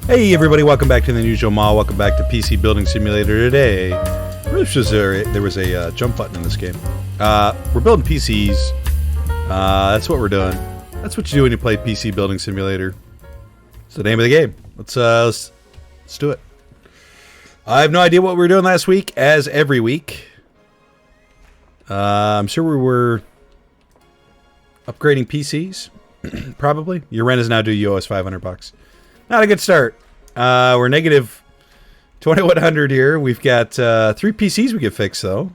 Hey everybody, welcome back to the Unusual Maw. Welcome back to PC Building Simulator today. There was a jump button in this game. We're building PCs. That's what we're doing. That's what you do when you play PC Building Simulator. It's the name of the game. Let's do it. I have no idea what we were doing last week, as every week. I'm sure we were upgrading PCs. Probably. Your rent is now due. You owe us $500. Not a good start. We're negative 2,100 here. We've got 3 PCs we could fix, though.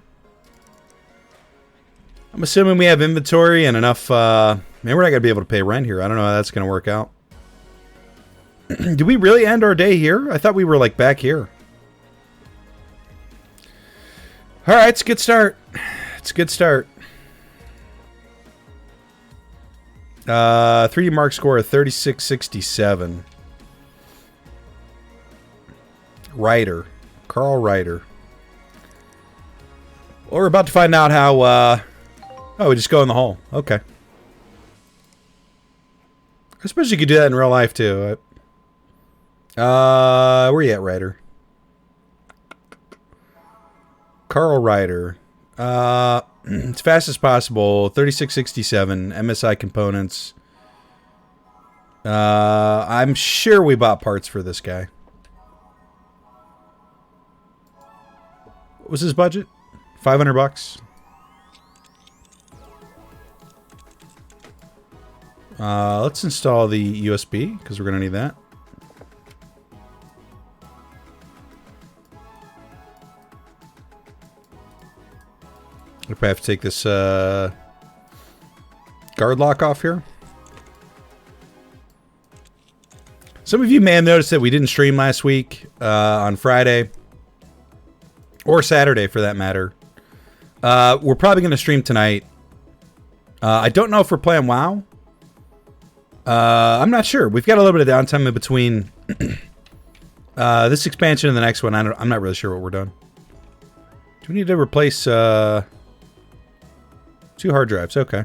I'm assuming we have inventory and enough... man, we're not going to be able to pay rent here. I don't know how that's going to work out. Do we really end our day here? I thought we were, like, back here. Alright, it's a good start. It's a good start. 3D Mark score of 3667. Ryder. Carl Ryder. Well, we're about to find out how, oh, we just go in the hole. Okay. I suppose you could do that in real life, too. Where you at, Ryder? Carl Ryder. As fast as possible. 3667. MSI components. I'm sure we bought parts for this guy. What was his budget? $500. Let's install the USB because we're gonna need that. I probably have to take this guard lock off here. Some of you may have noticed that we didn't stream last week on Friday. Or Saturday, for that matter. We're probably going to stream tonight. I don't know if we're playing WoW. I'm not sure. We've got a little bit of downtime in between this expansion and the next one. I'm not really sure what we're doing. Do we need to replace 2 hard drives? Okay.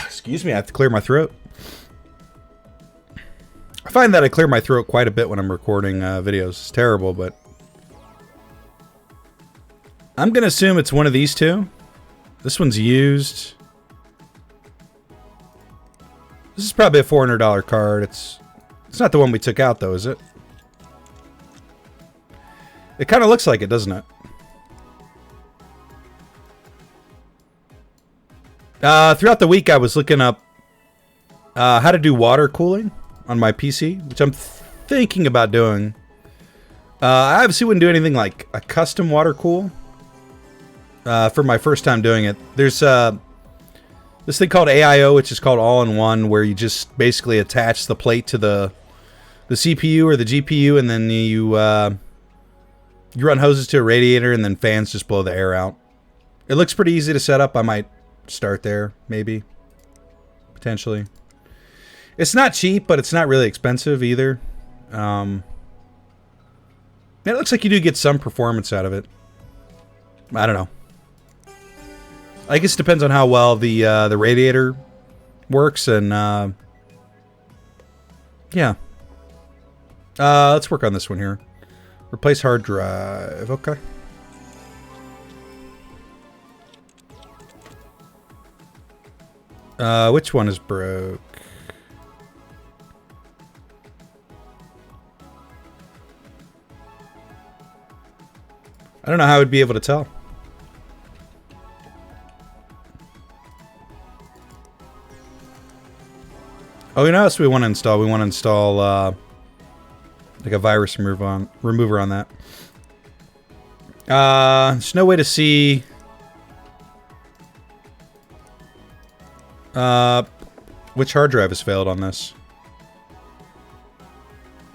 Excuse me, I have to clear my throat. I find that I clear my throat quite a bit when I'm recording videos. It's terrible, but... I'm going to assume it's one of these two. This one's used. This is probably a $400 card. It's not the one we took out, though, is it? It kind of looks like it, doesn't it? Throughout the week, I was looking up how to do water cooling on my PC, which I'm thinking about doing. I obviously wouldn't do anything like a custom water cool for my first time doing it. There's this thing called AIO, which is called all-in-one, where you just basically attach the plate to the CPU or the GPU, and then you run hoses to a radiator, and then fans just blow the air out. It looks pretty easy to set up. I might start there, maybe, potentially. It's not cheap, but it's not really expensive either. It looks like you do get some performance out of it. I don't know. I guess it depends on how well the radiator works, and yeah. Let's work on this one here. Replace hard drive. Okay. Which one is broke? I don't know how I'd be able to tell. Oh, you know what else we want to install? We want to install like a virus remover on that. There's no way to see which hard drive has failed on this.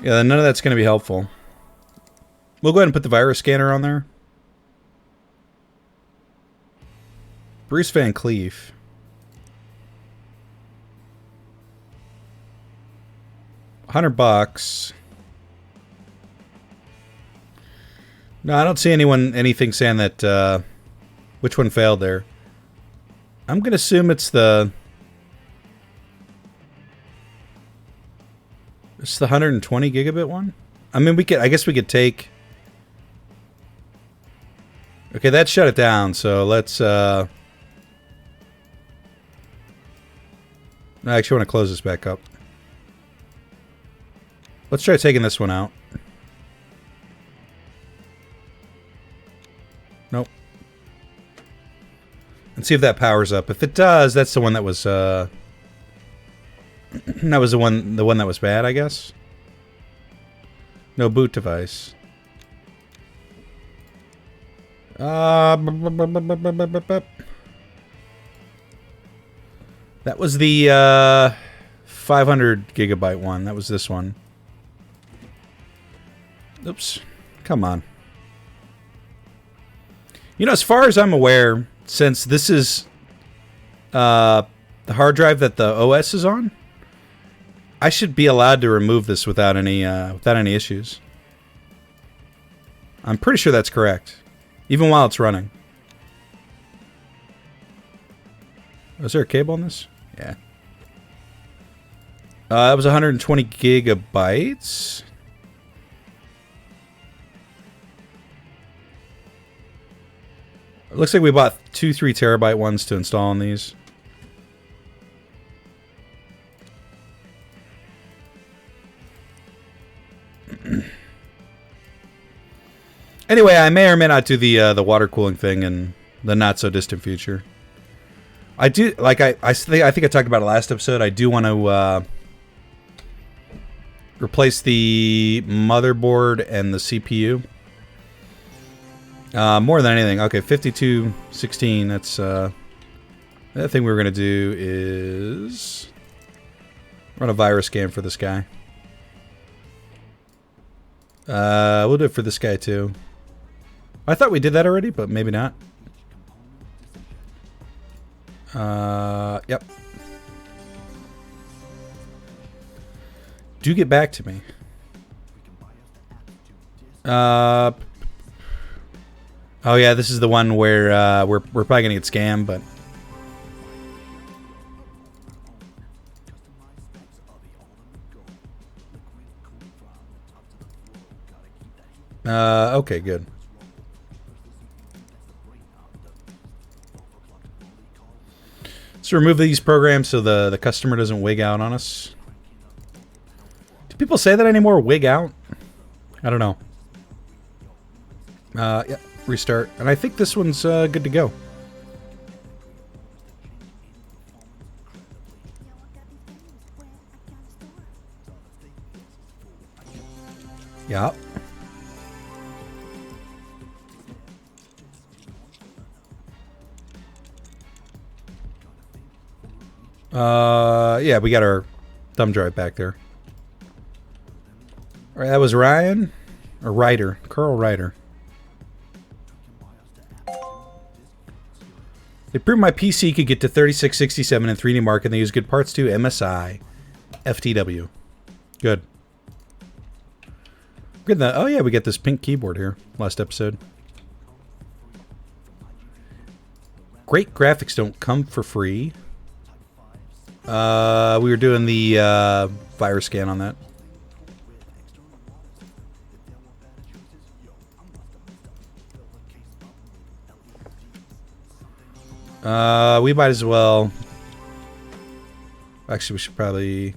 Yeah, none of that's going to be helpful. We'll go ahead and put the virus scanner on there. Bruce Van Cleef. $100. No, I don't see anything saying that which one failed there. I'm gonna assume it's the This is the 120 gigabit one. I mean, we could. I guess we could take. Okay, that shut it down. So let's. I actually want to close this back up. Let's try taking this one out. Nope. And see if that powers up. If it does, that's the one that was. That was the one that was bad, I guess. No boot device. That was the 500 gigabyte one. That was this one. Oops. Come on. You know, as far as I'm aware, since this is the hard drive that the OS is on, I should be allowed to remove this without any issues. I'm pretty sure that's correct, even while it's running. Is there a cable on this? Yeah. That was 120 gigabytes. It looks like we bought 2 3 terabyte ones to install on these. Anyway, I may or may not do the water cooling thing in the not so distant future. I do, like I think I talked about it last episode. I do want to replace the motherboard and the CPU. More than anything. Okay, 5216. That's the other thing we were gonna do is run a virus scan for this guy. We'll do it for this guy too. I thought we did that already, but maybe not. Yep. Do get back to me. Oh yeah, this is the one where we're probably gonna get scammed, but okay, good. Let's remove these programs so the customer doesn't wig out on us. Do people say that anymore? Wig out? I don't know. Yeah, restart. And I think this one's good to go. Yeah. Yeah, we got our thumb drive back there. All right, that was Ryan, or Ryder, Carl Ryder. They proved my PC could get to 3667 in 3D Mark, and they use good parts too. MSI, FTW. Good. Good. Oh yeah, we got this pink keyboard here. Last episode. Great graphics don't come for free. We were doing the virus scan on that. We might as well. Actually, we should probably.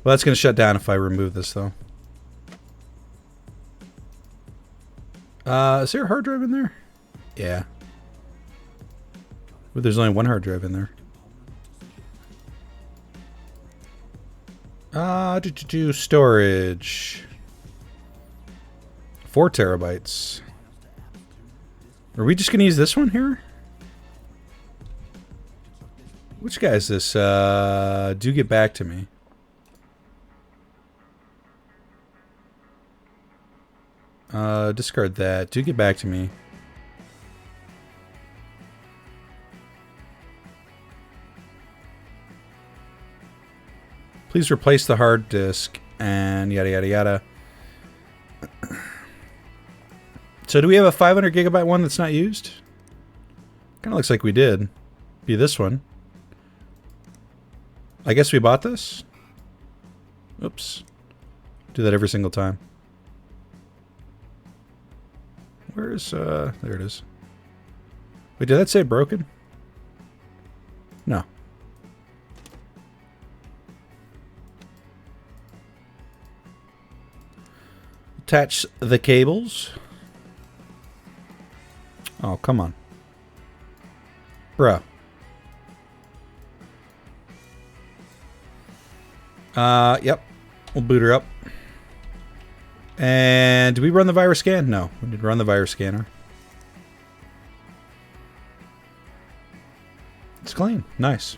Well, that's going to shut down if I remove this, though. Is there a hard drive in there? Yeah. Well, there's only one hard drive in there. Storage. 4 terabytes. Are we just going to use this one here? Which guy is this? Do get back to me. Discard that. Do get back to me. Please replace the hard disk and yada yada yada. So do we have a 500 gigabyte one that's not used? Kind of looks like we did. Be this one. I guess we bought this. Oops. Do that every single time. Where's, there it is. Wait, did that say broken? No. Attach the cables. Oh, come on. Bruh. Yep. We'll boot her up. And do we run the virus scan? No, we did run the virus scanner. It's clean. Nice.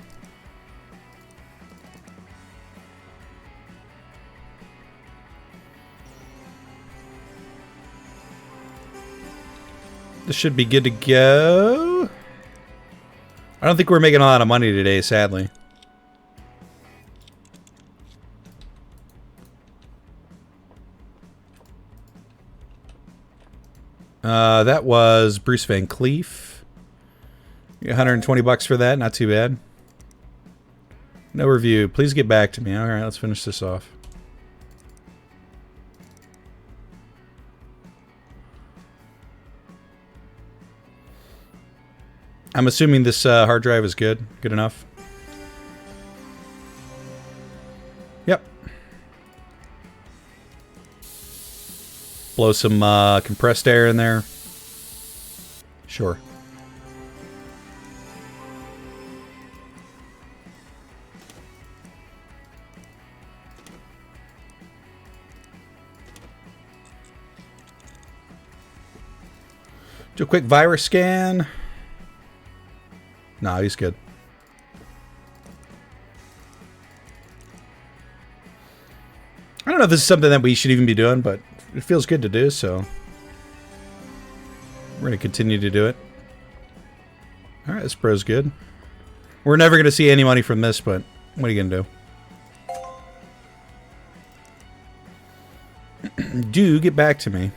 This should be good to go. I don't think we're making a lot of money today, sadly. That was Bruce Van Cleef. 120 bucks for that. Not too bad. No review. Please get back to me. All right, let's finish this off. I'm assuming this hard drive is good. Good enough. Yep. Blow some compressed air in there. Sure. Do a quick virus scan. Nah, he's good. I don't know if this is something that we should even be doing, but it feels good to do, so we're going to continue to do it. Alright, this bro's good. We're never going to see any money from this, but what are you going to do? Do get back to me.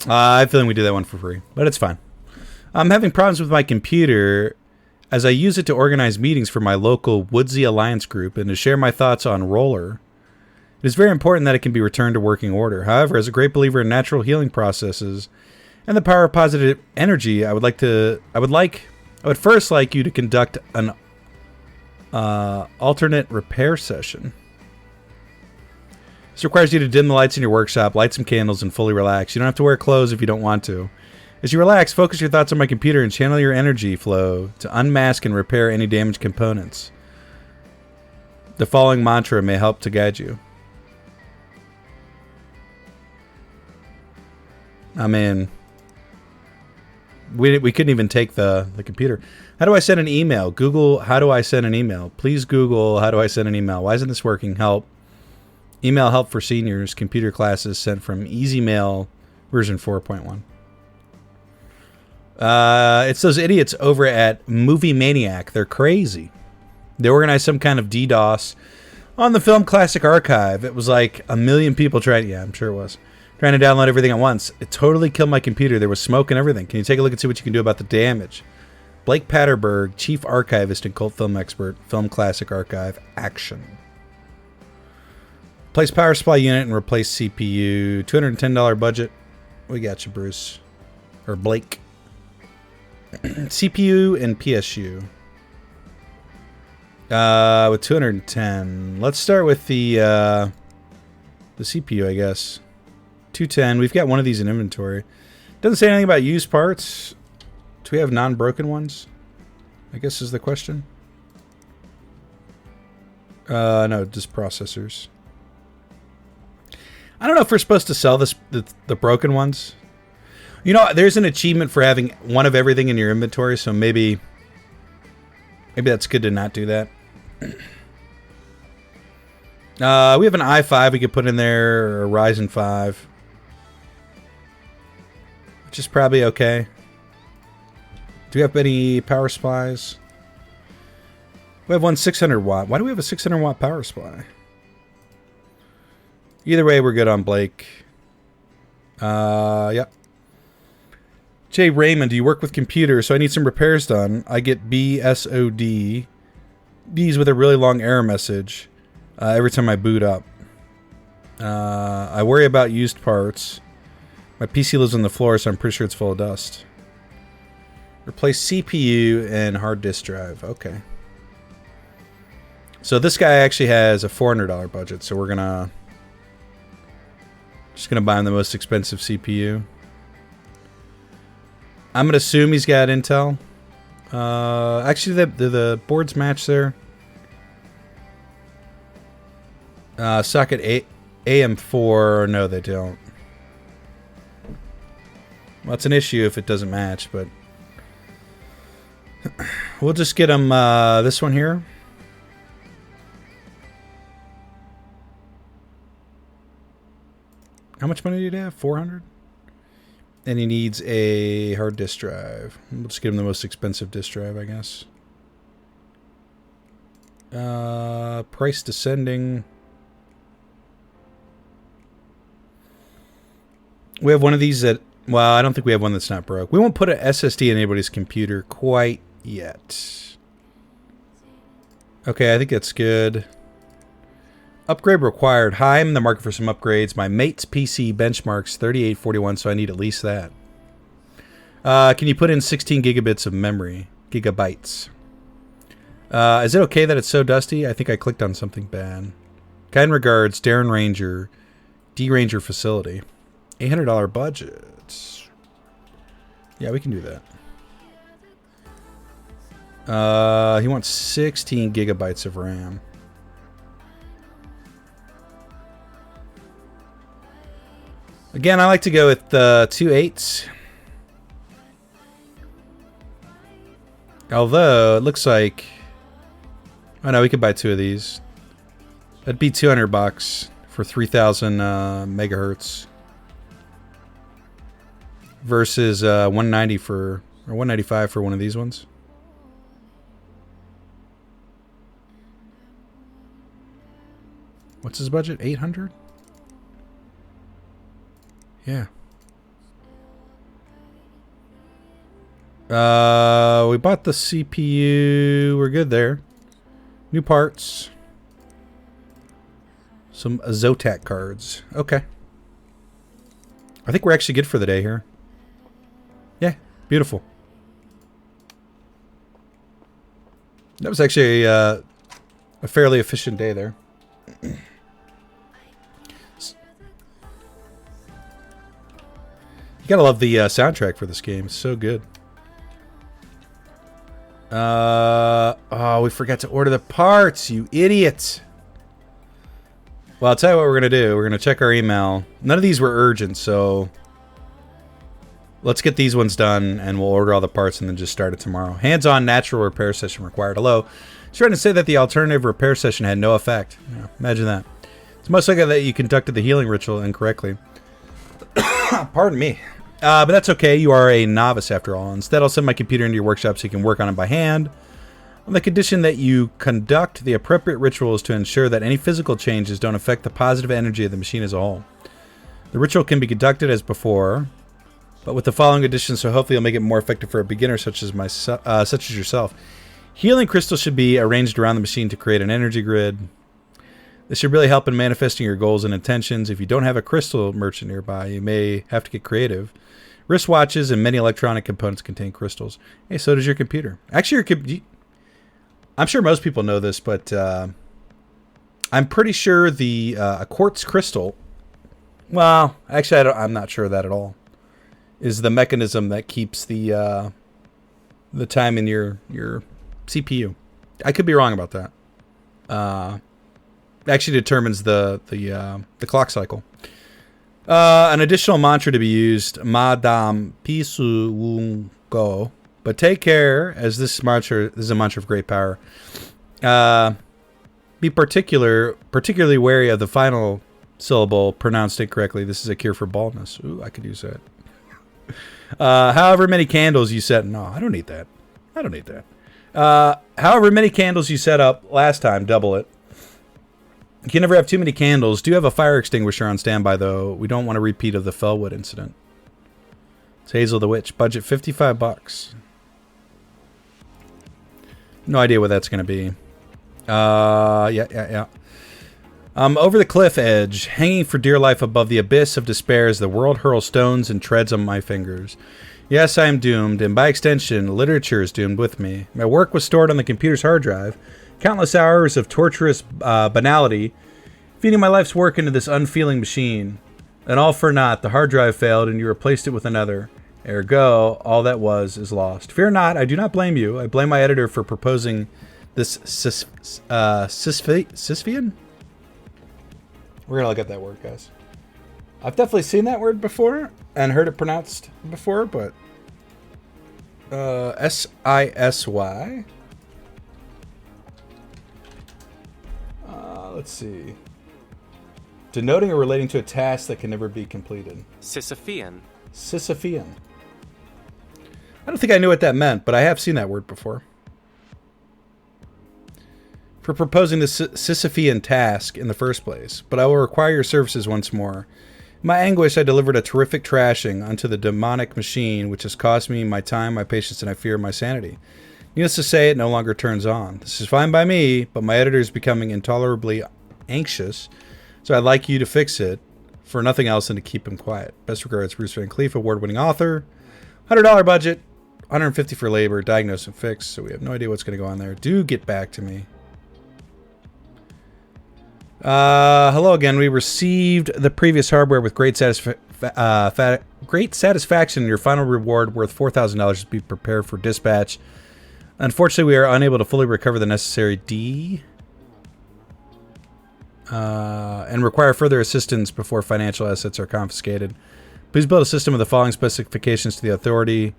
I have a feeling we do that one for free, but it's fine. I'm having problems with my computer as I use it to organize meetings for my local Woodsy Alliance group and to share my thoughts on Roller. It is very important that it can be returned to working order. However, as a great believer in natural healing processes and the power of positive energy, I would first like you to conduct an alternate repair session. This requires you to dim the lights in your workshop, light some candles, and fully relax. You don't have to wear clothes if you don't want to. As you relax, focus your thoughts on my computer and channel your energy flow to unmask and repair any damaged components. The following mantra may help to guide you. I mean, we couldn't even take the computer. How do I send an email? Google, how do I send an email? Please Google, how do I send an email? Why isn't this working? Help. Email help for seniors. Computer classes sent from EasyMail version 4.1. It's those idiots over at Movie Maniac. They're crazy. They organized some kind of DDoS on the Film Classic Archive. It was like 1 million people trying. Yeah, I'm sure it was. Trying to download everything at once. It totally killed my computer. There was smoke and everything. Can you take a look and see what you can do about the damage? Blake Patterberg, Chief Archivist and Cult Film Expert. Film Classic Archive. Action. Replace power supply unit and replace CPU. $210 budget. We got you, Bruce. Or Blake. CPU and PSU. With 210. Let's start with the CPU, I guess. 210. We've got one of these in inventory. Doesn't say anything about used parts. Do we have non-broken ones? I guess is the question. No, just processors. I don't know if we're supposed to sell the broken ones. You know, there's an achievement for having one of everything in your inventory, so maybe that's good to not do that. We have an i5 we could put in there, or a Ryzen 5. Which is probably okay. Do we have any power supplies? We have one 600 watt. Why do we have a 600 watt power supply? Either way, we're good on Blake. Yeah. Jay Raymond, do you work with computers? So I need some repairs done. I get BSOD. these with a really long error message every time I boot up. I worry about used parts. My PC lives on the floor, so I'm pretty sure it's full of dust. Replace CPU and hard disk drive. Okay. So this guy actually has a $400 budget, so we're gonna just gonna buy him the most expensive CPU. I'm gonna assume he's got Intel. Actually, the boards match there. Socket AM4. No, they don't. Well, it's an issue if it doesn't match, but we'll just get him this one here. How much money do you have? 400? And he needs a hard disk drive. We'll just give him the most expensive disk drive, I guess. Price descending. We have one of these that... Well, I don't think we have one that's not broke. We won't put an SSD in anybody's computer quite yet. Okay, I think that's good. Upgrade required. Hi, I'm in the market for some upgrades. My mate's PC benchmarks 3841, so I need at least that. Can you put in 16 gigabits of memory? Gigabytes. Is it okay that it's so dusty? I think I clicked on something bad. Kind regards, Darren Ranger, D-Ranger Facility. $800 budget. Yeah, we can do that. He wants 16 gigabytes of RAM. Again, I like to go with 2 8s. Although, it looks like... Oh no, we could buy 2 of these. That'd be $200 for 3,000 megahertz. Versus 190 for... Or 195 for one of these ones. What's his budget? 800? Yeah. We bought the CPU. We're good there. New parts. Some Zotac cards. Okay. I think we're actually good for the day here. Yeah, beautiful. That was actually a fairly efficient day there. You gotta love the soundtrack for this game. It's so good. Oh, we forgot to order the parts, you idiot. Well, I'll tell you what we're gonna do. We're gonna check our email. None of these were urgent, so let's get these ones done, and we'll order all the parts and then just start it tomorrow. Hands-on natural repair session required. Hello. Just trying to say that the alternative repair session had no effect. Yeah, imagine that. It's most likely that you conducted the healing ritual incorrectly. Pardon me. But that's okay. You are a novice after all. Instead, I'll send my computer into your workshop so you can work on it by hand. On the condition that you conduct the appropriate rituals to ensure that any physical changes don't affect the positive energy of the machine as a whole. The ritual can be conducted as before, but with the following additions, so hopefully it'll make it more effective for a beginner such as yourself. Healing crystals should be arranged around the machine to create an energy grid. This should really help in manifesting your goals and intentions. If you don't have a crystal merchant nearby, you may have to get creative. Wristwatches and many electronic components contain crystals. Hey, so does your computer. Actually, I'm sure most people know this, but I'm pretty sure a quartz crystal... Well, actually, I'm not sure of that at all. Is the mechanism that keeps the time in your CPU. I could be wrong about that. Actually determines the clock cycle. An additional mantra to be used, Madam Pisu Go. But take care, as this is a mantra of great power. Be particularly wary of the final syllable pronounced incorrectly. This is a cure for baldness. Ooh, I could use that. However many candles you set... No, I don't need that. I don't need that. However many candles you set up last time, double it. You can never have too many candles. Do have a fire extinguisher on standby, though. We don't want a repeat of the Fellwood incident. It's Hazel the Witch. Budget $55. No idea what that's going to be. Yeah. Over the cliff edge, hanging for dear life above the abyss of despair as the world hurls stones and treads on my fingers. Yes, I am doomed, and by extension, literature is doomed with me. My work was stored on the computer's hard drive. Countless hours of torturous banality, feeding my life's work into this unfeeling machine. And all for naught, the hard drive failed, and you replaced it with another. Ergo, all that was is lost. Fear not, I do not blame you. I blame my editor for proposing this Sisyphean? We're gonna look at that word, guys. I've definitely seen that word before and heard it pronounced before, but Sisy. Let's see. Denoting or relating to a task that can never be completed. Sisyphean. Sisyphean. I don't think I knew what that meant, but I have seen that word before. For proposing the Sisyphean task in the first place, but I will require your services once more. In my anguish, I delivered a terrific trashing unto the demonic machine, which has cost me my time, my patience, and I fear my sanity. Needless to say, it no longer turns on. This is fine by me, but my editor is becoming intolerably anxious, so I'd like you to fix it, for nothing else than to keep him quiet. Best regards, Bruce Van Cleef, award-winning author. $100 budget, $150 for labor, diagnose and fix, so we have no idea what's going to go on there. Do get back to me. Hello again. We received the previous hardware with great satisfaction. Your final reward, worth $4,000, to be prepared for dispatch. Unfortunately, we are unable to fully recover the necessary D and require further assistance before financial assets are confiscated. Please build a system of the following specifications to the authority.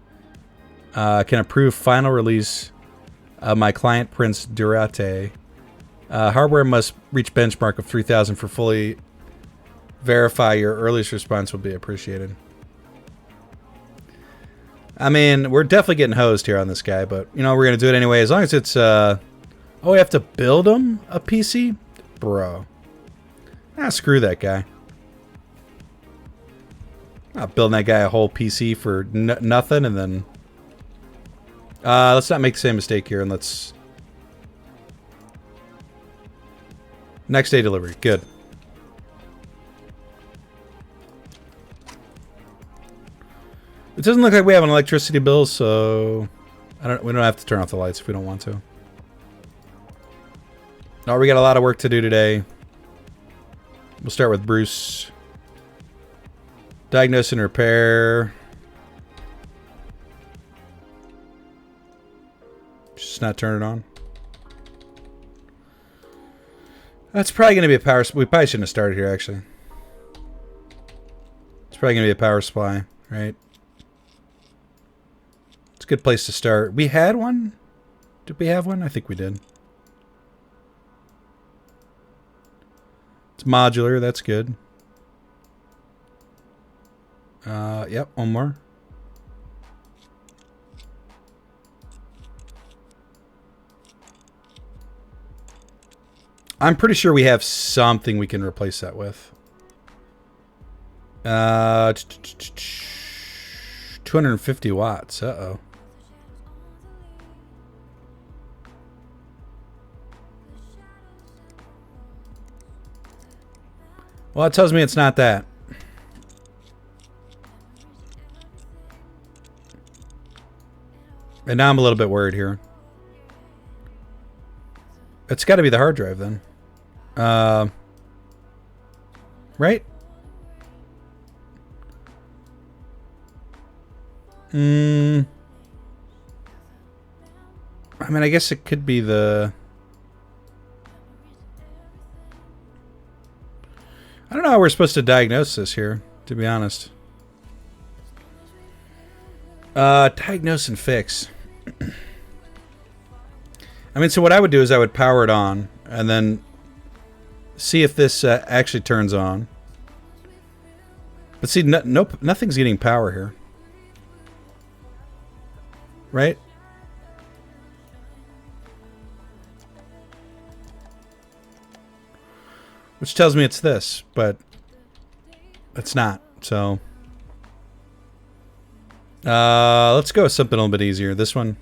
Can approve final release of my client Prince Durate. Hardware must reach benchmark of 3,000 for fully verify. Your earliest response will be appreciated. I mean, we're definitely getting hosed here on this guy, but, you know, we're going to do it anyway. As long as it's, oh, we have to build him a PC? Bro. Screw that guy. I'm not building that guy a whole PC for nothing, and then... let's not make the same mistake here, and let's... Next day delivery. Good. It doesn't look like we have an electricity bill, so we don't have to turn off the lights if we don't want to. No, we got a lot of work to do today. We'll start with Bruce. Diagnose and repair. Just not turn it on. That's probably going to be a power... We probably shouldn't have started here, actually. It's probably going to be a power supply, right? It's a good place to start. We had one? Did we have one? I think we did. It's modular. That's good. Yep, one more. I'm pretty sure we have something we can replace that with. 250 watts. Uh-oh. Well, it tells me it's not that. And now I'm a little bit worried here. It's got to be the hard drive then. Right? I mean, I guess it could be the... I don't know how we're supposed to diagnose this here, to be honest. Diagnose and fix. I mean, so what I would do is I would power it on and then see if this actually turns on. But see, nope, nothing's getting power here. Right? Which tells me it's this, but it's not. So let's go with something a little bit easier. This one.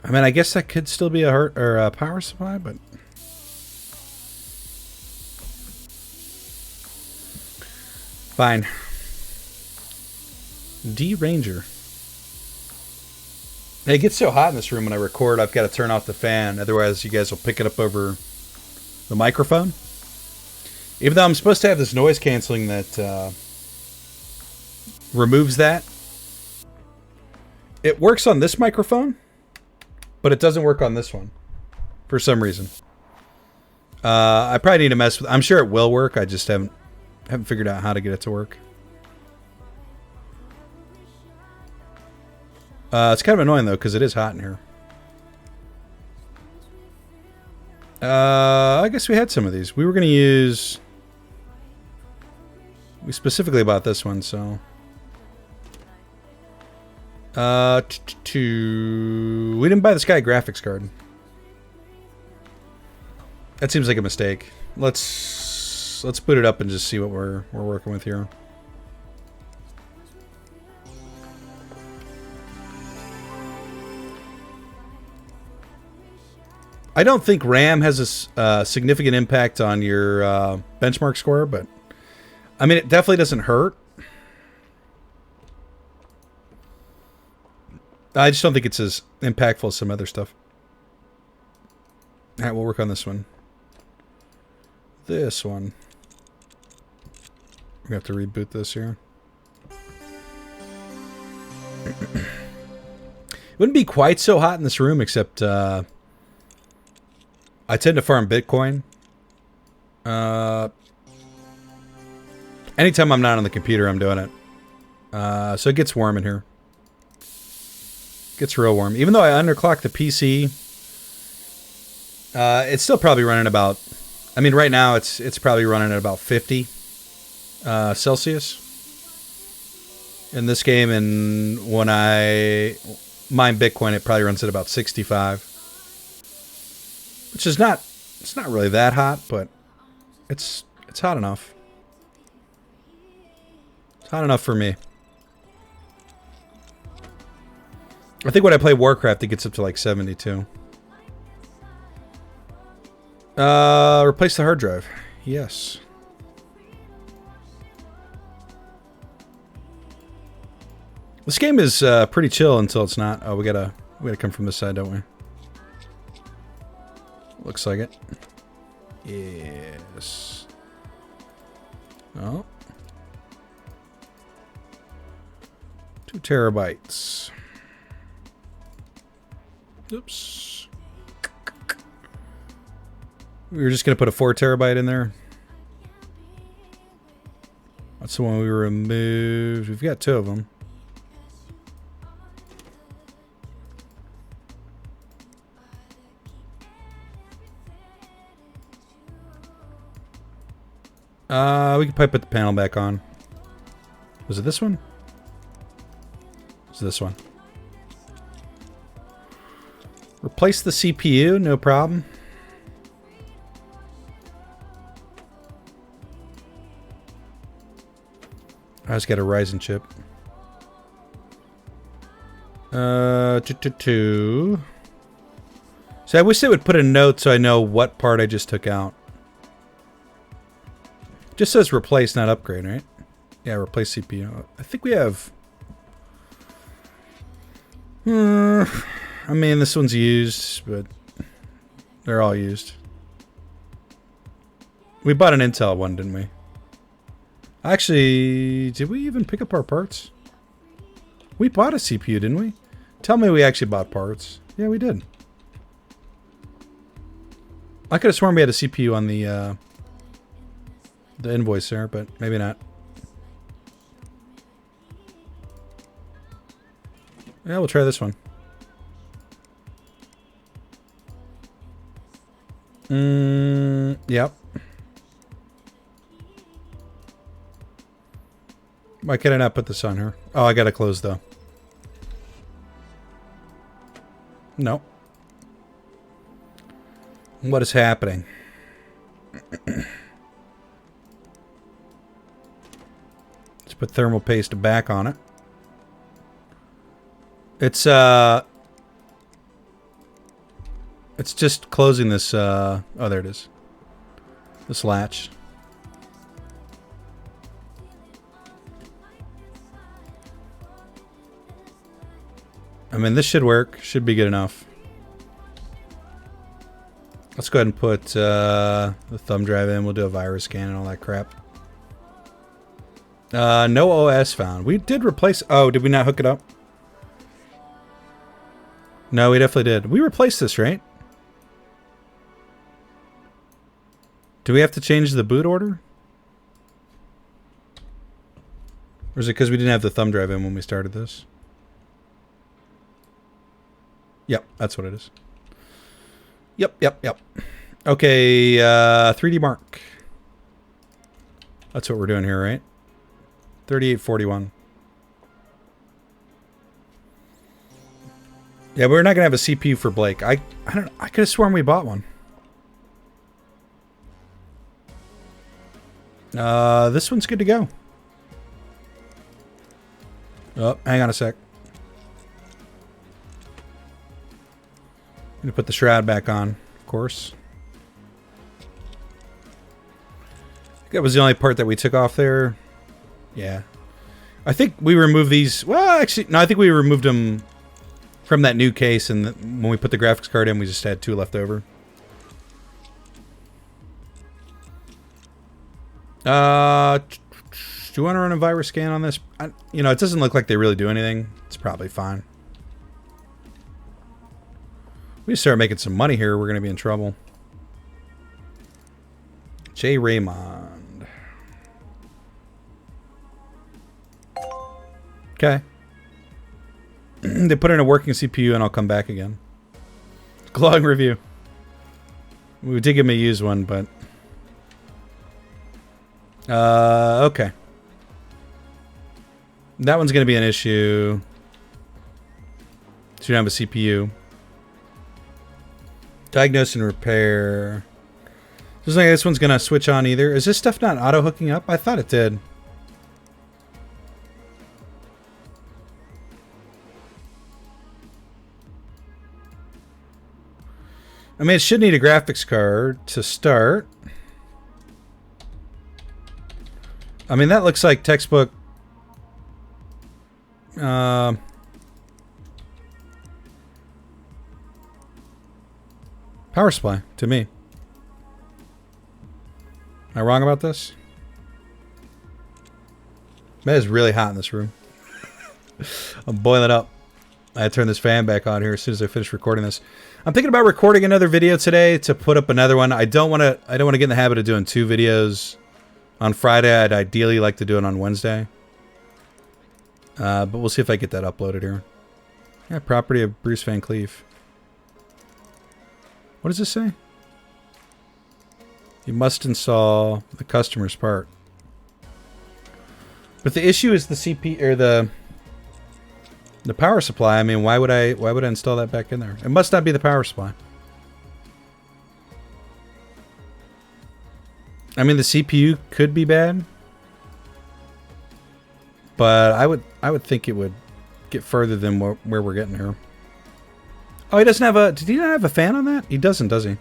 I mean, I guess that could still be a hurt or a power supply, but fine. D Ranger. It gets so hot in this room when I record, I've got to turn off the fan. Otherwise, you guys will pick it up over the microphone. Even though I'm supposed to have this noise canceling that removes that. It works on this microphone, but it doesn't work on this one for some reason. I probably need to mess with. I'm sure it will work. I just haven't figured out how to get it to work. It's kind of annoying though because it is hot in here. I guess we had some of these. We were going to use. We specifically bought this one, so. We didn't buy the Sky graphics card. That seems like a mistake. Let's boot it up and just see what we're working with here. I don't think RAM has a significant impact on your benchmark score, but I mean, it definitely doesn't hurt. I just don't think it's as impactful as some other stuff. All right, we'll work on this one. This one. We have to reboot this here. It wouldn't be quite so hot in this room, except I tend to farm Bitcoin. Anytime I'm not on the computer, I'm doing it. So it gets warm in here. Gets real warm. Even though I underclock the PC, it's still probably running about. I mean, right now it's probably running at about 50 Celsius in this game, and when I mine Bitcoin, it probably runs at about 65, which is not. It's not really that hot, but it's hot enough. It's hot enough for me. I think when I play Warcraft, it gets up to like 72. Replace the hard drive. Yes. This game is pretty chill until it's not. Oh, we gotta come from this side, don't we? Looks like it. Yes. Oh. 2 terabytes. Oops. We were just going to put a 4 terabyte in there. That's the one we removed. We've got 2 of them. We can probably put the panel back on. Was it this one? It's this one. Replace the CPU, no problem. I just got a Ryzen chip. So I wish they would put a note so I know what part I just took out. Just says replace, not upgrade, right? Yeah, replace CPU. I think we have. I mean, this one's used, but they're all used. We bought an Intel one, didn't we? Actually, did we even pick up our parts? We bought a CPU, didn't we? Tell me we actually bought parts. Yeah, we did. I could have sworn we had a CPU on the invoice there, but maybe not. Yeah, we'll try this one. Yep. Why can I not put this on here? Oh, I gotta close though. No. What is happening? Let's put thermal paste back on it. It's It's just closing this, oh, there it is. This latch. I mean, this should work. Should be good enough. Let's go ahead and put the thumb drive in. We'll do a virus scan and all that crap. No OS found. We did replace... Oh, did we not hook it up? No, we definitely did. We replaced this, right? Do we have to change the boot order? Or is it because we didn't have the thumb drive in when we started this? Yep, that's what it is. Yep. Okay, 3D Mark. That's what we're doing here, right? 3841. Yeah, we're not gonna have a CPU for Blake. I don't know. I could have sworn we bought one. This one's good to go. Oh, hang on a sec. I'm gonna put the shroud back on, of course. That was the only part that we took off there. Yeah. I think we removed these... Well, actually, no, I think we removed them from that new case, and when we put the graphics card in, we just had 2 left over. Do you want to run a virus scan on this? You know, it doesn't look like they really do anything. It's probably fine. We start making some money here, we're going to be in trouble. J. Raymond. Okay. They put in a working CPU and I'll come back again. Glowing review. We did give me a used one, but... okay. That one's going to be an issue. So you don't have a CPU. Diagnose and repair. Doesn't like this one's going to switch on either. Is this stuff not auto-hooking up? I thought it did. I mean, it should need a graphics card to start. I mean, that looks like textbook. Power supply to me. Am I wrong about this? Man, it's really hot in this room. I'm boiling up. I had to turn this fan back on here as soon as I finish recording this. I'm thinking about recording another video today to put up another one. I don't want to get in the habit of doing 2 videos on Friday. I'd ideally like to do it on Wednesday. But we'll see if I get that uploaded here. Yeah, property of Bruce Van Cleef. What does this say? You must install the customer's part. But the issue is the CP or the power supply. I mean, why would I install that back in there? It must not be the power supply. I mean, the CPU could be bad, but I would think it would get further than where we're getting here. Oh, he doesn't have a... Did he not have a fan on that? He doesn't, does he?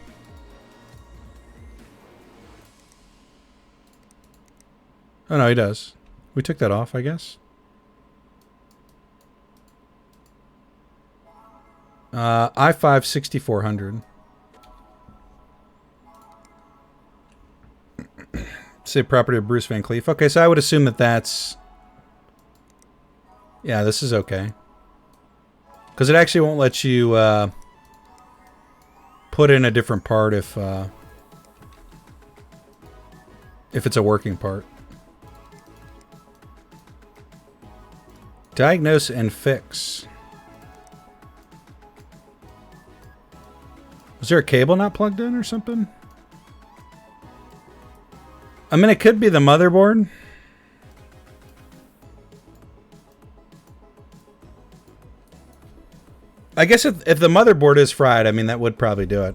Oh, no, he does. We took that off, I guess. i5 6400. Say property of Bruce Van Cleef. Okay, so I would assume that that's... Yeah, this is okay. Because it actually won't let you put in a different part if it's a working part. Diagnose and fix. Was there a cable not plugged in or something? I mean, it could be the motherboard. I guess if the motherboard is fried, I mean, that would probably do it.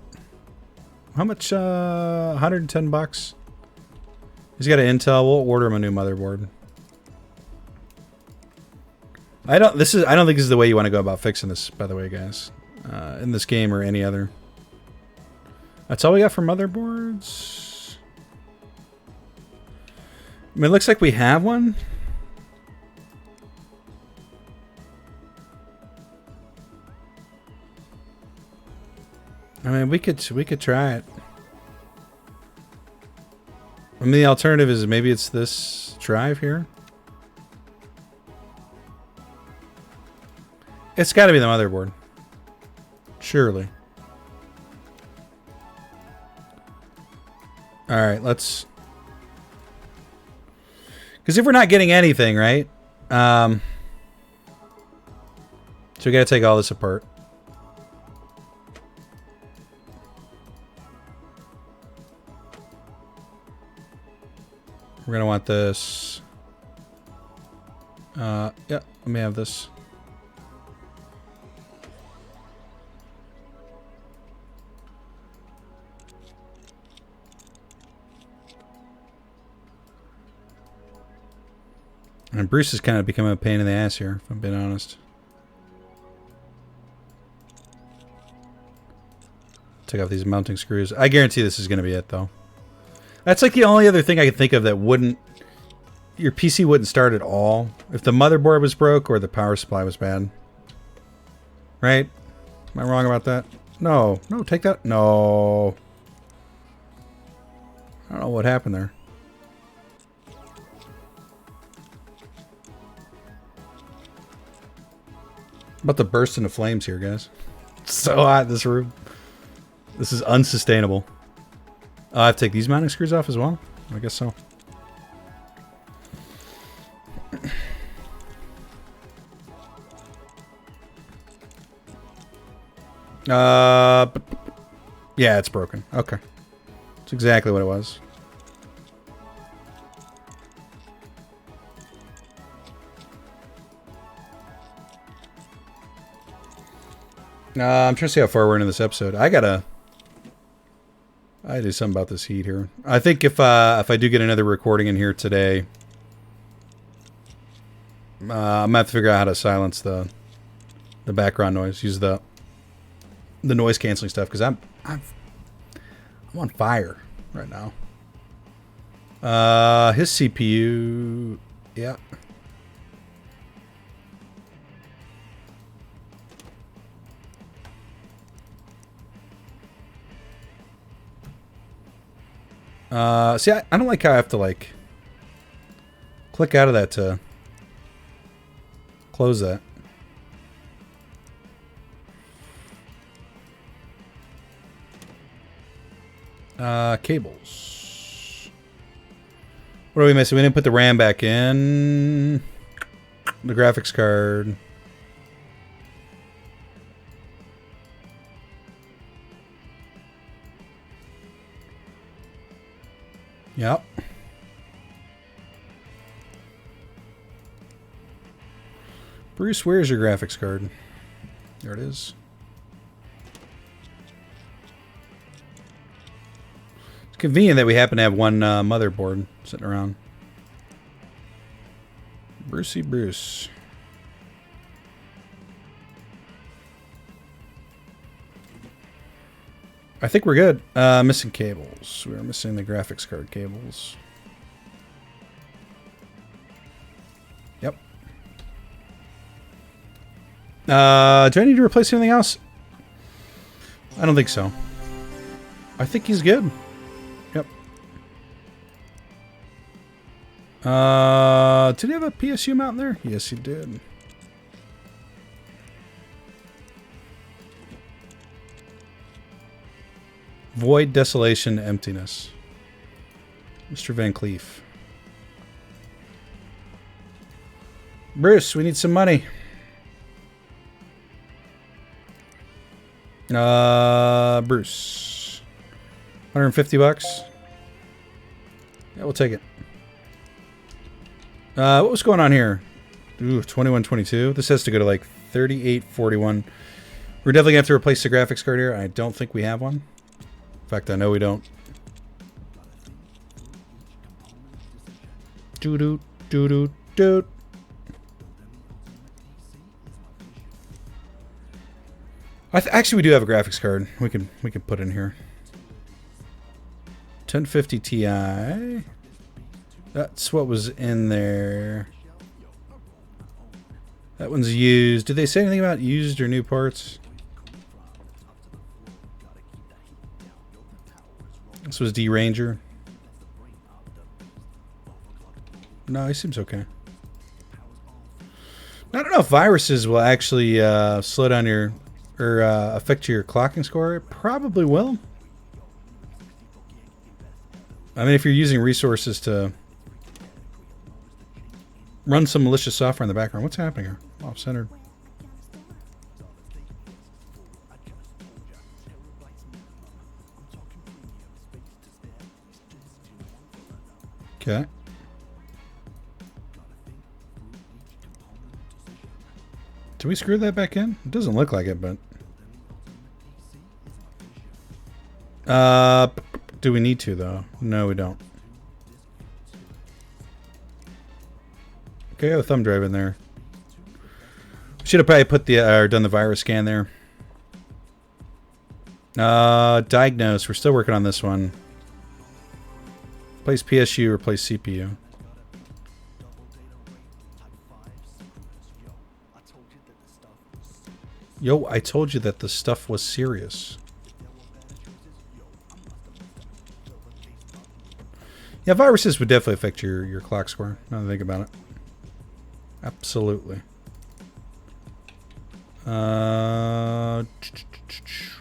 How much? 110 bucks. He's got an Intel. We'll order him a new motherboard. I don't think this is the way you want to go about fixing this, by the way, guys. In this game or any other. That's all we got for motherboards. I mean, it looks like we have one. I mean, we could try it. I mean, the alternative is maybe it's this drive here. It's got to be the motherboard. Surely. All right, let's... Because if we're not getting anything, right? So we got to take all this apart. We're going to want this. Yeah, let me have this. And Bruce is kind of becoming a pain in the ass here, if I'm being honest. Take off these mounting screws. I guarantee this is going to be it, though. That's like the only other thing I can think of that wouldn't... Your PC wouldn't start at all if the motherboard was broke or the power supply was bad. Right? Am I wrong about that? No. No, take that. No. I don't know what happened there. I'm about to burst into flames here, guys. It's so hot in this room. This is unsustainable. I have to take these mounting screws off as well? I guess so. Yeah, it's broken. Okay. That's exactly what it was. I'm trying to see how far we're into this episode. I do something about this heat here. I think if I do get another recording in here today, I'm gonna have to figure out how to silence the background noise. Use the noise canceling stuff because I'm on fire right now. His CPU, yeah. See, I don't like how I have to, like, click out of that to close that. Cables. What are we missing? We didn't put the RAM back in. The graphics card. Yep. Bruce, where's your graphics card? There it is. It's convenient that we happen to have one motherboard sitting around. Brucey Bruce. I think we're good. Missing cables. We are missing the graphics card cables. Yep. Do I need to replace anything else? I don't think so. I think he's good. Yep. Did he have a PSU mount there? Yes, he did. Void, desolation, emptiness. Mr. Van Cleef. Bruce, we need some money. Bruce. 150 bucks. Yeah, we'll take it. What was going on here? Ooh, 2122. This has to go to like 3841. We're definitely gonna have to replace the graphics card here. I don't think we have one. In fact, I know we don't. Doo-doo, doo-doo, doo. Actually, we do have a graphics card. We can put in here. 1050 Ti. That's what was in there. That one's used. Did they say anything about used or new parts? This was D-Ranger. No, he seems okay. I don't know if viruses will actually slow down your or affect your clocking score. It probably will. I mean, if you're using resources to run some malicious software in the background. What's happening here? Off-centered. Okay. Did we screw that back in? It doesn't look like it, but... do we need to, though? No, we don't. Okay, I have a thumb drive in there. Should have probably put the or done the virus scan there. Diagnose. We're still working on this one. Replace PSU, replace CPU. Yo, I told you that the stuff was serious. Yeah, viruses would definitely affect your clock score. Now that I think about it. Absolutely.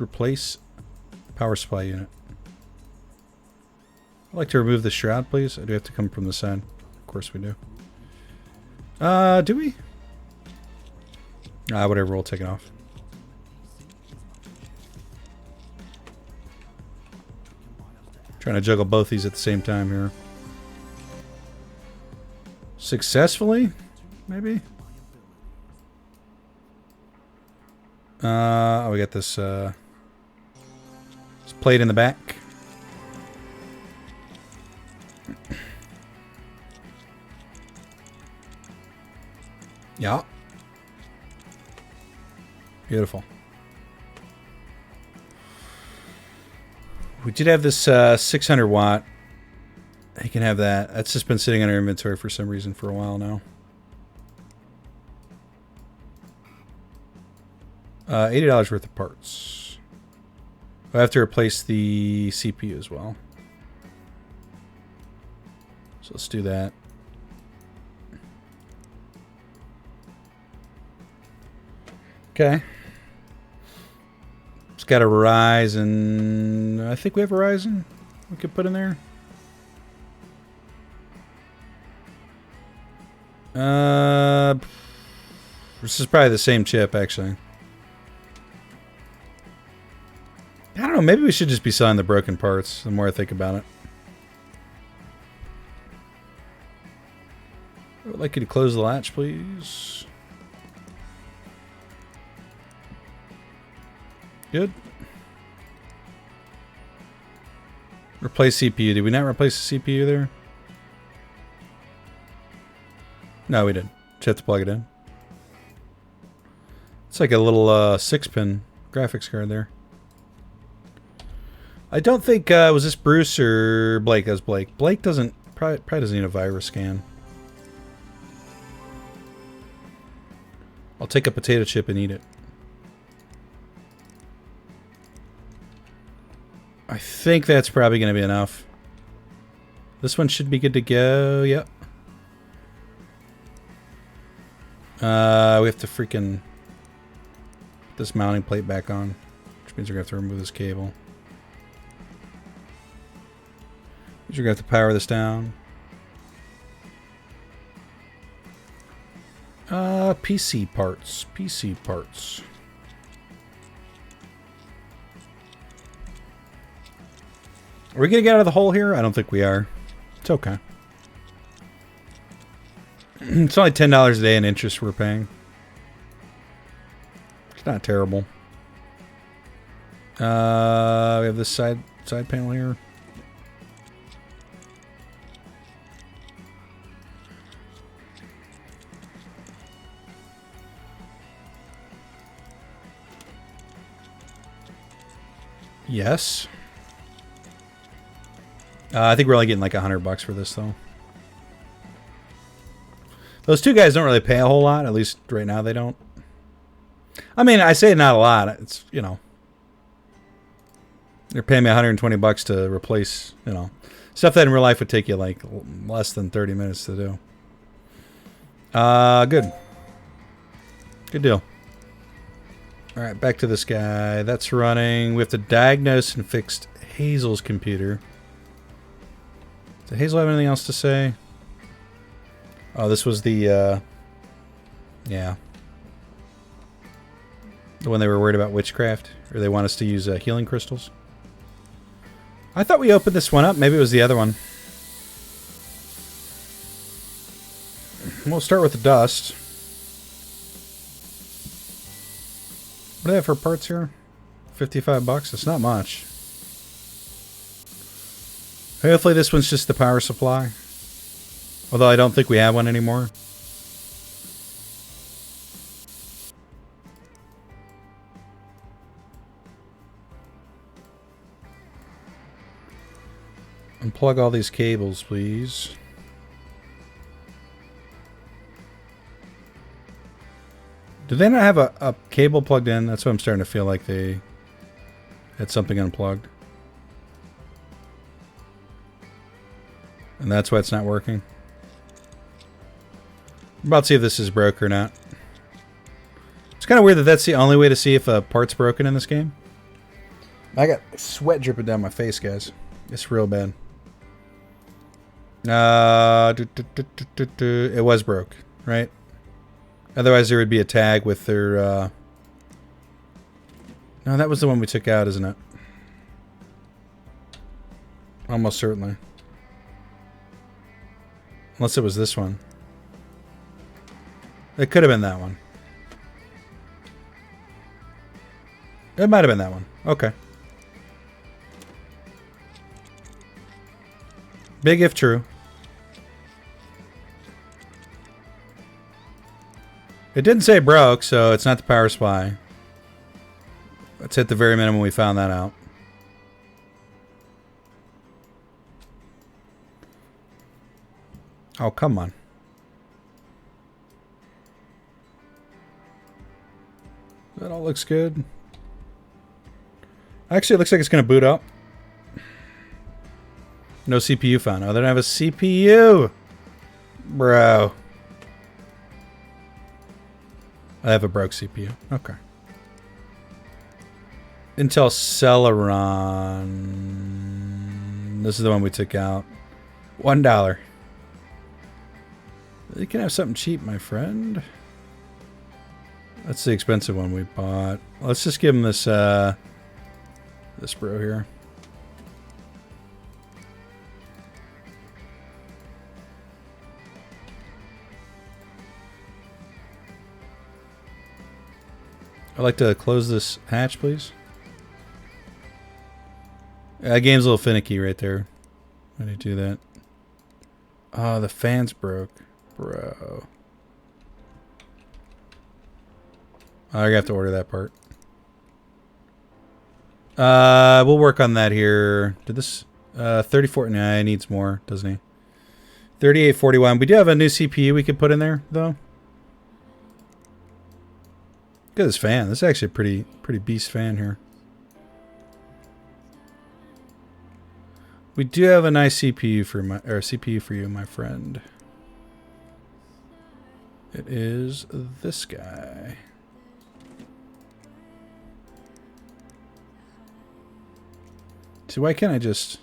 Replace power supply unit. I'd like to remove the shroud, please. I do have to come from the side. Of course we do. Do we? Whatever, we'll take it off. Trying to juggle both these at the same time here. Successfully? Maybe? Oh, we got this plate in the back. Yeah. Beautiful. We did have this 600 watt. You can have that. That's just been sitting on our inventory for some reason for a while now. $80 worth of parts. I have to replace the CPU as well. So let's do that. Okay. It's got a Ryzen. I think we have a Ryzen we could put in there. This is probably the same chip, actually. I don't know. Maybe we should just be selling the broken parts the more I think about it. I would like you to close the latch, please. Good. Replace CPU. Did we not replace the CPU there? No, we didn't. Just have to plug it in. It's like a little 6-pin graphics card there. I don't think, was this Bruce or Blake? That was Blake. Blake doesn't, probably doesn't need a virus scan. I'll take a potato chip and eat it. I think that's probably going to be enough. This one should be good to go. Yep. We have to freaking put this mounting plate back on, which means we're going to have to remove this cable. We're going to have to power this down. PC parts. PC parts. Are we going to get out of the hole here? I don't think we are. It's okay. It's only $10 a day in interest we're paying. It's not terrible. We have this side panel here. Yes. I think we're only getting like $100 for this though. Those two guys don't really pay a whole lot. At least right now they don't. I mean, I say not a lot. It's, you know, they're paying me $120 to replace, you know, stuff that in real life would take you like less than 30 minutes to do. Good. Good deal. All right, back to this guy. That's running. We have to diagnose and fix Hazel's computer. Does Hazel have anything else to say? Oh, this was the, yeah. The one they were worried about witchcraft? Or they want us to use healing crystals? I thought we opened this one up. Maybe it was the other one. We'll start with the dust. What do they have for parts here? $55. It's not much. Hopefully this one's just the power supply. Although I don't think we have one anymore. Unplug all these cables, please. Do they not have a cable plugged in? That's what I'm starting to feel like they had something unplugged. And that's why it's not working. I'm about to see if this is broke or not. It's kind of weird that that's the only way to see if a part's broken in this game. I got sweat dripping down my face, guys. It's real bad. It was broke, right? Otherwise there would be a tag with their... No, that was the one we took out, isn't it? Almost certainly. Unless it was this one. It could have been that one. It might have been that one. Okay. Big if true. It didn't say broke, so it's not the power supply. Let's hit the very minimum we found that out. Oh, come on. That all looks good. Actually, it looks like it's going to boot up. No CPU found. Oh, they don't have a CPU. Bro. I have a broke CPU. Okay. Intel Celeron. This is the one we took out. $1. You can have something cheap, my friend. That's the expensive one we bought. Let's just give him this, this bro here. I'd like to close this hatch, please. That game's a little finicky right there. Why do you do that? Oh, the fan's broke. Bro. I'm gonna have to order that part. We'll work on that here. Did this 34? Nah, he needs more, doesn't he? 3841. We do have a new CPU we could put in there, though. Look at this fan. This is actually a pretty beast fan here. We do have a nice CPU for you, my friend. It is this guy. See, why can't I just...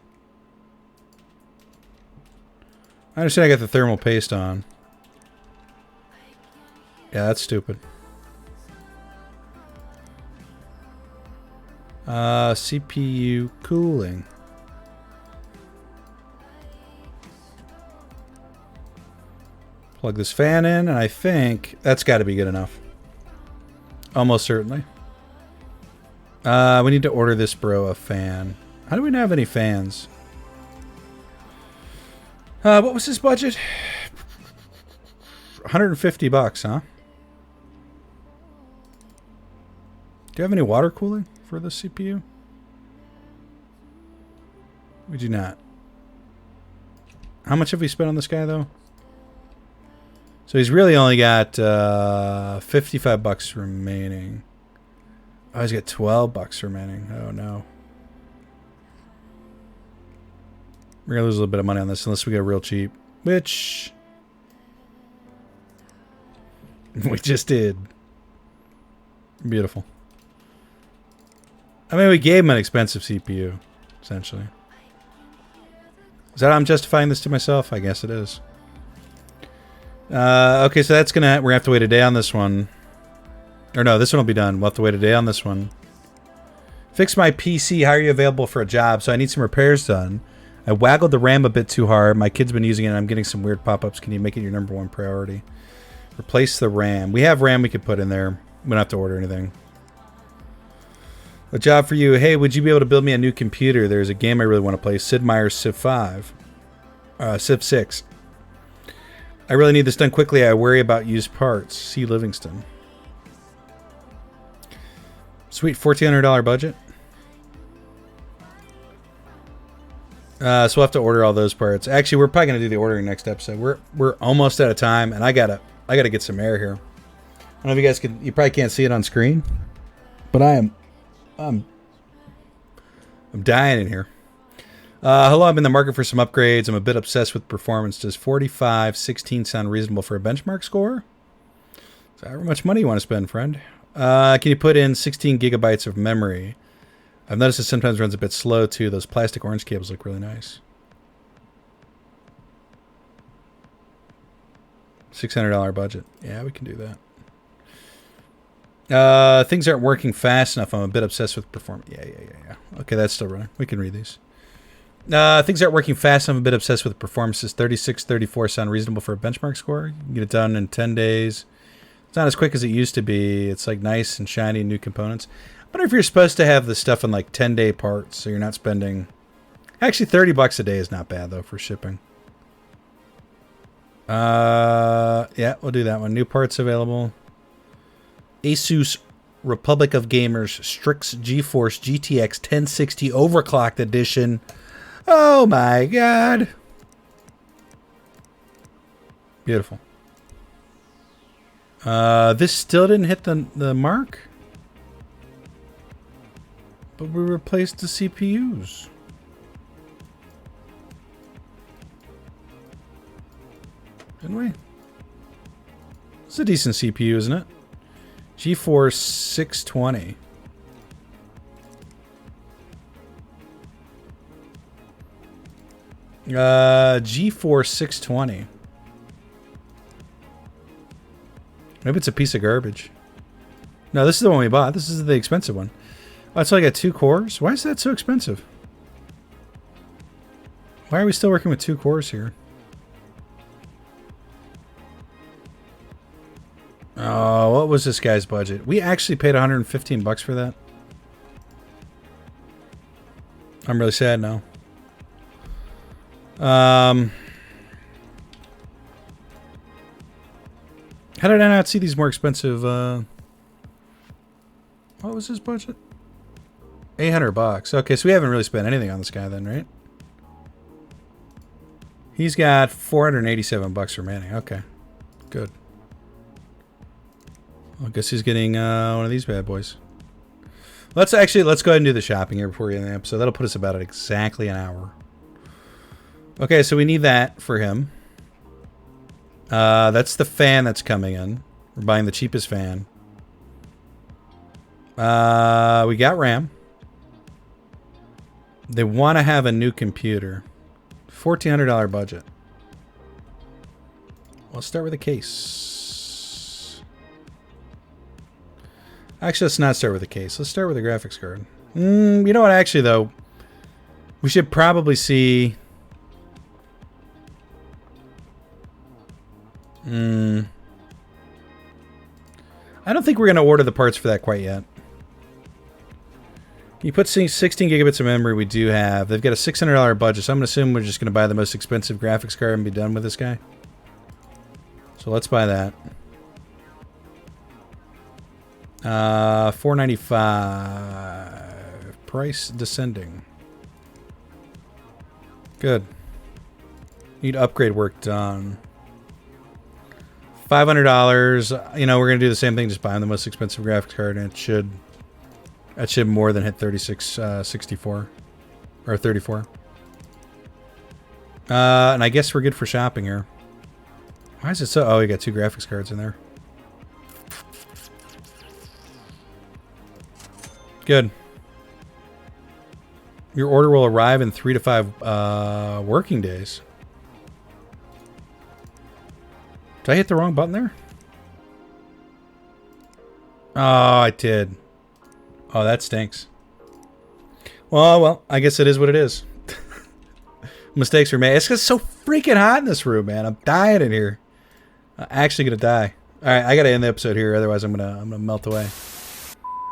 I understand I got the thermal paste on. Yeah, that's stupid. CPU cooling. Plug this fan in, and I think that's got to be good enough. Almost certainly. We need to order this bro a fan. How do we not have any fans? What was his budget? $150, huh? Do you have any water cooling for the CPU? We do not. How much have we spent on this guy, though? So he's really only got 55 bucks remaining. Oh, he's got 12 bucks remaining. Oh, no. We're going to lose a little bit of money on this unless we go real cheap. Which... we just did. Beautiful. I mean, we gave him an expensive CPU, essentially. Is that how I'm justifying this to myself? I guess it is. Okay, so that's gonna... we're gonna have to wait a day on this one. Or no, this one will be done. We'll have to wait a day on this one. Fix my PC. How are you available for a job? So I need some repairs done. I waggled the RAM a bit too hard. My kid's been using it and I'm getting some weird pop-ups. Can you make it your #1 priority? Replace the RAM. We have RAM we could put in there. We don't have to order anything. A job for you. Hey, would you be able to build me a new computer? There's a game I really want to play. Sid Meier's Civ 5. Civ 6. I really need this done quickly. I worry about used parts. C. Livingston. Sweet $1,400 budget. So we'll have to order all those parts. Actually, we're probably gonna do the ordering next episode. We're almost out of time, and I gotta get some air here. I don't know if you guys can. You probably can't see it on screen, but I'm dying in here. Hello, I'm in the market for some upgrades. I'm a bit obsessed with performance. Does 4516 sound reasonable for a benchmark score? So how much money you want to spend, friend? Can you put in 16 gigabytes of memory? I've noticed it sometimes runs a bit slow, too. Those plastic orange cables look really nice. $600 budget. Yeah, we can do that. Things aren't working fast enough. I'm a bit obsessed with performance. Yeah. Okay, that's still running. We can read these. Things aren't working fast. I'm a bit obsessed with performances. 36, 34 sound reasonable for a benchmark score. You can get it done in 10 days. It's not as quick as it used to be. It's like nice and shiny new components. I wonder if you're supposed to have the stuff in like 10-day parts, so you're not spending... Actually, 30 bucks a day is not bad, though, for shipping. Yeah, we'll do that one. New parts available. Asus Republic of Gamers Strix GeForce GTX 1060 Overclocked Edition. Oh my god. Beautiful. This still didn't hit the mark? But we replaced the CPUs. Didn't we? It's a decent CPU, isn't it? GeForce 620. GeForce 620. Maybe it's a piece of garbage. No, this is the one we bought. This is the expensive one. Oh, it's only got 2 cores? Why is that so expensive? Why are we still working with 2 cores here? Oh, what was this guy's budget? We actually paid 115 bucks for that. I'm really sad now. How did I not see these more expensive? What was his budget? 800 bucks. Okay, so we haven't really spent anything on this guy then, right? He's got 487 bucks remaining. Okay, good. I guess he's getting one of these bad boys. Let's go ahead and do the shopping here before we end the episode. That'll put us about at exactly an hour. Okay, so we need that for him. That's the fan that's coming in. We're buying the cheapest fan. We got RAM. They want to have a new computer. $1,400 budget. Let's start with a case. Actually, let's not start with a case. Let's start with a graphics card. You know what? Actually, though, we should probably see... I don't think we're going to order the parts for that quite yet. Can you put 16 gigabits of memory? We do have. They've got a $600 budget, so I'm going to assume we're just going to buy the most expensive graphics card and be done with this guy. So let's buy that. $495. Price descending. Good. Need upgrade work done. $500. You know, we're gonna do the same thing. Just buy the most expensive graphics card, and that should more than hit 3664 or 34. And I guess we're good for shopping here. Why is it so? Oh, we got 2 graphics cards in there. Good. Your order will arrive in 3 to 5 working days. Did I hit the wrong button there? Oh, I did. Oh, that stinks. Well, I guess it is what it is. Mistakes were made. It's just so freaking hot in this room, man. I'm dying in here. I'm actually gonna die. All right, I gotta end the episode here, otherwise I'm gonna melt away.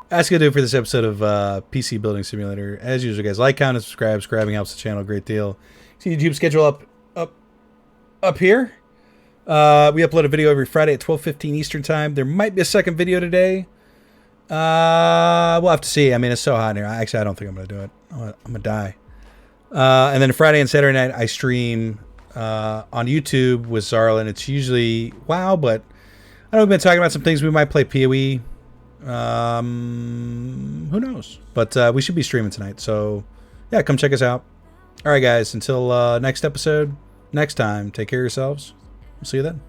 That's gonna do it for this episode of PC Building Simulator. As usual, guys, like, comment, and subscribe. Subscribing helps the channel a great deal. See YouTube schedule up here. We upload a video every Friday at 12:15 Eastern time. There might be a second video today. We'll have to see. I mean, it's so hot in here. Actually, I don't think I'm gonna do it. I'm gonna die. And then Friday and Saturday night, I stream on YouTube with Zarlin. It's usually WoW, but I know we've been talking about some things. We might play PoE. Who knows? But we should be streaming tonight. So, yeah, come check us out. All right, guys. Until next episode, next time, take care of yourselves. We'll see you then.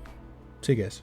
See you guys.